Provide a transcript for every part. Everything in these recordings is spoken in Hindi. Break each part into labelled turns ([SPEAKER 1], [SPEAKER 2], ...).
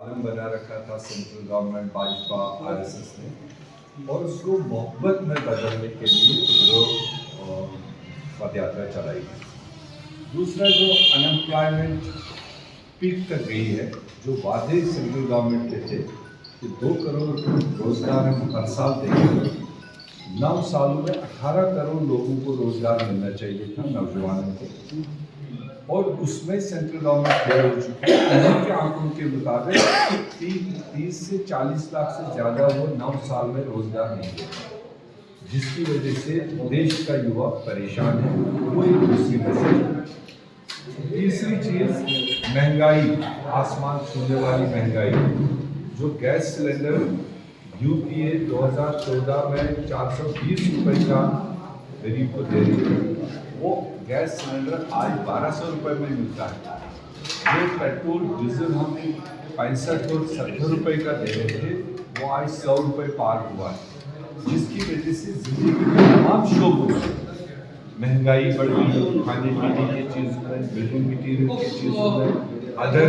[SPEAKER 1] आलम बना रखा था सेंट्रल गवर्नमेंट भाजपा आरएसएस ने, और उसको मोहब्बत में बदलने के लिए जो पद यात्रा चलाई है। दूसरा, जो अनएम्प्लॉयमेंट पीक तक गई है, जो वादे सेंट्रल गवर्नमेंट के थे कि 2 करोड़ रोजगार हम हर साल देंगे, 9 सालों में 18 करोड़ लोगों को रोजगार मिलना चाहिए था, नौजवानों को, और उसमें सेंट्रल गवर्नमेंट फेल हो चुकी है। उन्हीं के आंकड़ों के मुताबिक 30 से 40 लाख से ज़्यादा वो 9 साल में रोजगार नहीं दे, जिसकी वजह से देश का युवा परेशान है। वो एक दूसरी मैसेज। तीसरी चीज़, महंगाई, आसमान छूने वाली महंगाई। जो गैस सिलेंडर यूपीए 2014 में 420 रुपये का गरीब को दे रही है, वो गैस सिलेंडर आज 1200 रुपये में मिलता है। जो पेट्रोल डीजल हम 65 और 70 रुपये का दे रहे थे, वो आज 100 रुपये पार हुआ है, जिसकी वजह से जिंदगी के तमाम शोबों में महंगाई बढ़ गई। खाने पीने की चीज़ों में, बिल्डिंग मटीरियल की चीज़ों में, अदर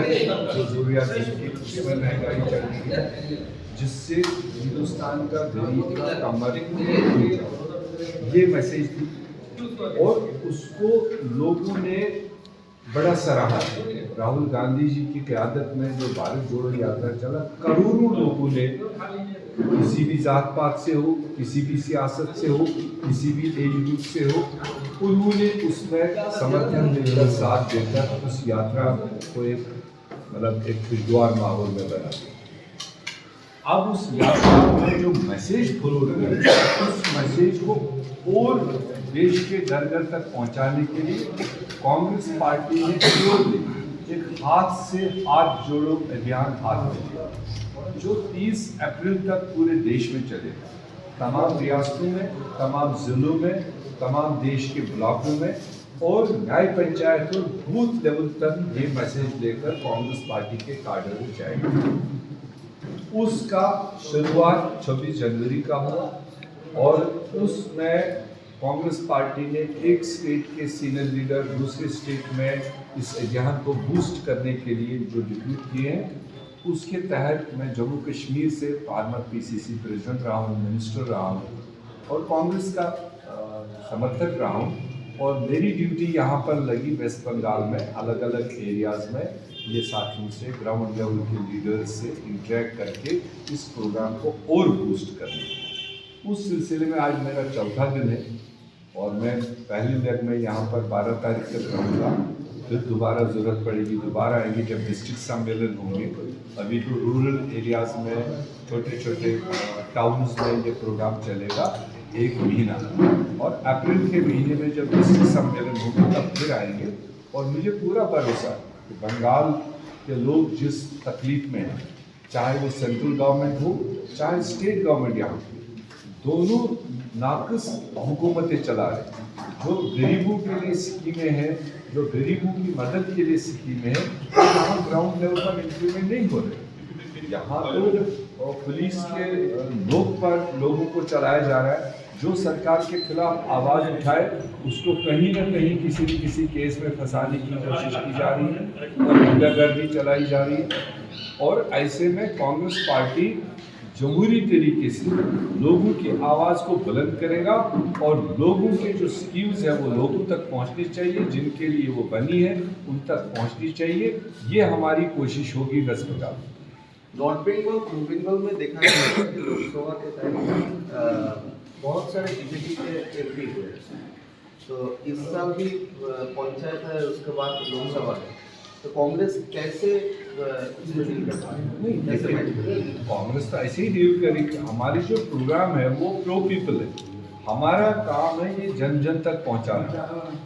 [SPEAKER 1] जो जरूरियात की उसमें महंगाई चल रही है, जिससे हिंदुस्तान का गरीब का कमर ये मैसेज थी, और उसको लोगों ने बड़ा सराहा। राहुल गांधी जी की क़यादत में जो भारत जोड़ो यात्रा चला, करोड़ों लोगों ने, किसी भी जात पात से हो, किसी भी सियासत से हो, किसी भी एज ग्रुप से हो, उन्होंने उसमें समर्थन देकर, साथ देकर उस यात्रा को एक खुशगवार माहौल में बना दिया। अब उस यात्रा में जो मैसेज फ्लो किया, उस मैसेज को और देश के घर घर तक पहुंचाने के लिए कांग्रेस पार्टी ने एक हाथ से हाथ जोड़ो अभियान हाथ में लिया, जो 30 अप्रैल तक पूरे देश में चलेगा। तमाम रियासतों में, तमाम जिलों में, तमाम देश के ब्लॉकों में, और न्याय पंचायत और बूथ लेवल तक ये मैसेज लेकर कांग्रेस पार्टी के काडर में जाएगा। उसका शुरुआत 26 जनवरी का हुआ, और उसमें कांग्रेस पार्टी ने एक स्टेट के सीनियर लीडर दूसरे स्टेट में इस अभियान को बूस्ट करने के लिए जो रिक्रूट किए हैं, उसके तहत मैं जम्मू कश्मीर से फार्मर पीसीसी प्रेसिडेंट रहा हूँ, मिनिस्टर रहा हूँ, और कांग्रेस का समर्थक रहा हूँ। और मेरी ड्यूटी यहाँ पर लगी वेस्ट बंगाल में अलग अलग एरियाज़ में ये साथियों से, ग्राउंड लेवल के लीडर्स से इंटरेक्ट करके इस प्रोग्राम को और बूस्ट करने। उस सिलसिले में आज मेरा 4था दिन है, और मैं पहले लेग में यहाँ पर 12 तारीख तक रहूँगा। फिर दोबारा ज़रूरत पड़ेगी, दोबारा आएंगे जब डिस्ट्रिक्ट सम्मेलन होंगे। अभी तो रूरल एरियाज़ में, छोटे छोटे टाउन्स में ये प्रोग्राम चलेगा 1 महीना, और अप्रैल के महीने में जब डिस्ट्रिक्ट सम्मेलन होगा तब फिर आएंगे। और मुझे पूरा भरोसा है कि बंगाल के लोग जिस तकलीफ में हैं, चाहे वो सेंट्रल गवर्नमेंट हो, चाहे स्टेट गवर्नमेंट, यहाँ दोनों नाक़िस हुकूमतें चला रहे। जो गरीबों के लिए स्कीमें हैं, जो गरीबों की मदद के लिए स्कीमें हैं, यहाँ ग्राउंड लेवल पर इम्प्लीमेंट नहीं हो रहे। यहाँ तो पुलिस के लोग पर लोगों को चलाया जा रहा है। जो सरकार के खिलाफ आवाज़ उठाए उसको कहीं ना कहीं किसी न किसी केस में फंसाने की कोशिश की जा रही है, और गुंडागर्दी चलाई जा रही है। और ऐसे में कांग्रेस पार्टी जमहूरी तरीके से लोगों की आवाज़ को बुलंद करेगा, और लोगों के जो स्कीम्स हैं वो लोगों तक पहुंचनी चाहिए, जिनके लिए वो बनी है उन तक पहुंचनी चाहिए। ये हमारी कोशिश होगी वेस्ट बंगाल।
[SPEAKER 2] नॉर्थ बंगाल, पूर्व बंगाल में देखा गया कि लोकसभा के टाइम बहुत सारे बीजेपी के एमपी हुए, तो इस साल भी पंचायत है, उसके बाद लोकसभा है, तो कांग्रेस कैसे इसमें डील कर पाए?
[SPEAKER 1] कांग्रेस तो ऐसे ही डील करेगी। हमारी जो प्रोग्राम है वो प्रो पीपल है। हमारा काम है ये जन जन तक पहुंचाना।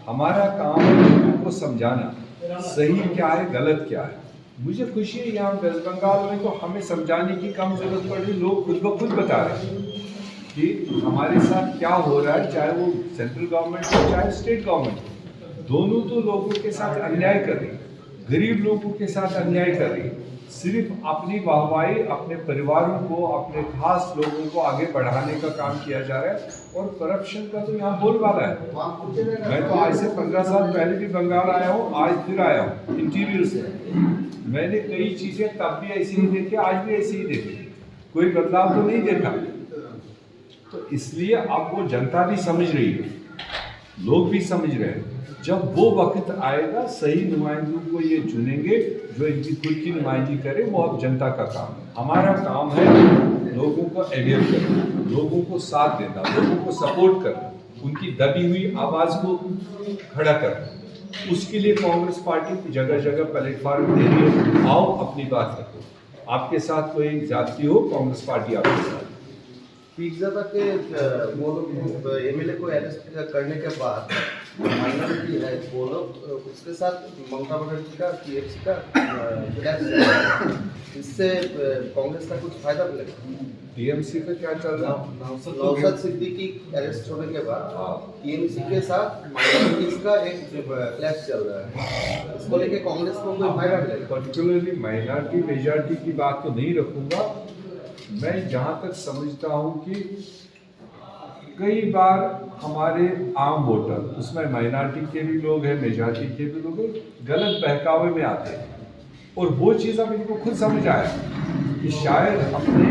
[SPEAKER 1] हमारा काम है लोगों को समझाना सही क्या है, गलत क्या है। मुझे खुशी है यहाँ वेस्ट बंगाल में तो हमें समझाने की कम जरूरत पड़ रही। लोग खुद ब खुद बता रहे हैं कि हमारे साथ क्या हो रहा है, चाहे वो सेंट्रल गवर्नमेंट हो चाहे स्टेट गवर्नमेंट हो, दोनों तो लोगों के साथ अन्याय कर रही है, गरीब लोगों के साथ अन्याय कर रही है। सिर्फ अपनी वाहवाही, अपने परिवारों को, अपने खास लोगों को आगे बढ़ाने का काम किया जा रहा है, और करप्शन का तो यहाँ बोलबाला है। मैं तो आज से 15 साल पहले भी बंगाल आया हूँ, आज फिर आया हूँ इंटीरियर से। मैंने कई चीजें तब भी ऐसी ही देखी, आज भी ऐसी ही देखी, कोई बदलाव तो नहीं देखा। तो इसलिए अब वो जनता भी समझ रही है, लोग भी समझ रहे हैं। जब वो वक्त आएगा सही नुमाइंदों को ये चुनेंगे जो इनकी खुद की नुमाइंदगी करे, वो अब जनता का काम है। हमारा काम है लोगों को अवेयर करना, लोगों को साथ देना, लोगों को सपोर्ट करना, उनकी दबी हुई आवाज़ को खड़ा करना। उसके लिए कांग्रेस पार्टी जगह जगह प्लेटफॉर्म दे रही है, आओ अपनी बात रखो, आपके साथ कोई जाति हो कांग्रेस पार्टी आपके साथ।
[SPEAKER 2] पिज्जा के वो लोग एमएलए को अरेस्ट करने के बाद माइनॉरिटी है वो लोग उसके साथ ममता बनर्जी का टीएमसी का क्लैश, इससे कांग्रेस का कुछ फायदा मिलेगा?
[SPEAKER 1] टीएमसी का क्या चल रहा है?
[SPEAKER 2] नौशाद सिद्दीकी अरेस्ट होने के बाद टीएमसी के साथ माइनॉरिटीज का एक क्लैश चल रहा है, इसको लेके कांग्रेस को कोई फायदा मिलेगा?
[SPEAKER 1] पर्टिकुलरली माइनॉरिटी मेजॉरिटी की बात तो नहीं रखूंगा। मैं जहाँ तक समझता हूँ कि कई बार हमारे आम वोटर, उसमें माइनॉरिटी के भी लोग हैं, मेजॉरिटी के भी लोग हैं, गलत बहकावे में आते हैं। और वो चीज़ अब इनको खुद समझ आया कि शायद अपने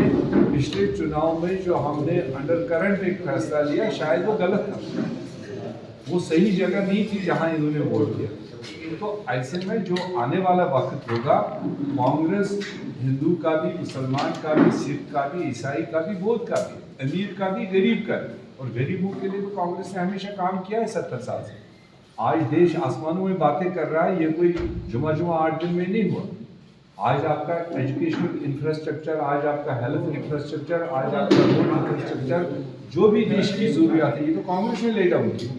[SPEAKER 1] पिछले चुनाव में जो हमने अंडर करंट एक फैसला लिया, शायद वो गलत था, वो सही जगह नहीं थी जहाँ इन्होंने वोट दिया। तो ऐसे में जो आने वाला वक्त होगा, कांग्रेस हिंदू का भी, मुसलमान का भी, सिख का भी, ईसाई का भी, बौद्ध का भी, अमीर का भी, गरीब का भी, और गरीबों के लिए तो कांग्रेस ने हमेशा काम किया है 70 साल से। आज देश आसमानों में बातें कर रहा है, ये कोई जुमा 8 दिन में नहीं हुआ। आज आपका एजुकेशनल इंफ्रास्ट्रक्चर, आज आपका हेल्थ इंफ्रास्ट्रक्चर, आज आपका रोड इंफ्रास्ट्रक्चर, जो भी देश की जरूरियात है, ये तो कांग्रेस ने ले डाउन की।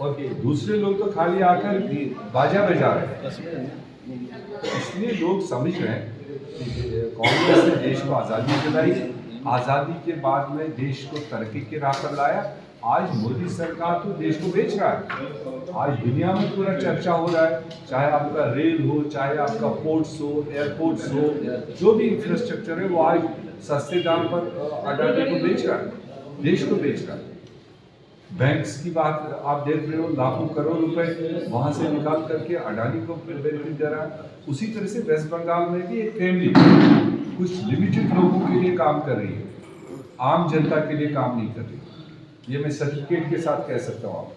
[SPEAKER 1] और दूसरे लोग तो खाली आकर बाजा बजा रहे हैं। इसलिए लोग समझ रहे हैं कि कांग्रेस ने देश को आज़ादी दिलाई, आज़ादी के बाद में देश को तरक्की के राह पर लाया। आज मोदी सरकार तो देश को बेच रहा है। आज दुनिया में पूरा चर्चा हो रहा है, चाहे आपका रेल हो, चाहे आपका पोर्ट्स हो, एयरपोर्ट्स हो, जो भी इंफ्रास्ट्रक्चर है वो आज सस्ते दाम पर अडानी को बेच रहा है, देश को बेच रहा है। बैंक्स की बात आप देख रहे हो, लाखों करोड़ रुपए वहां से निकाल करके अडानी को बेनिफिट दे रहा है। उसी तरह से वेस्ट बंगाल में भी एक फैमिली कुछ लिमिटेड लोगों के लिए काम कर रही है, आम जनता के लिए काम नहीं कर रही। ये मैं सर्टिफिकेट के साथ कह सकता हूँ आपको।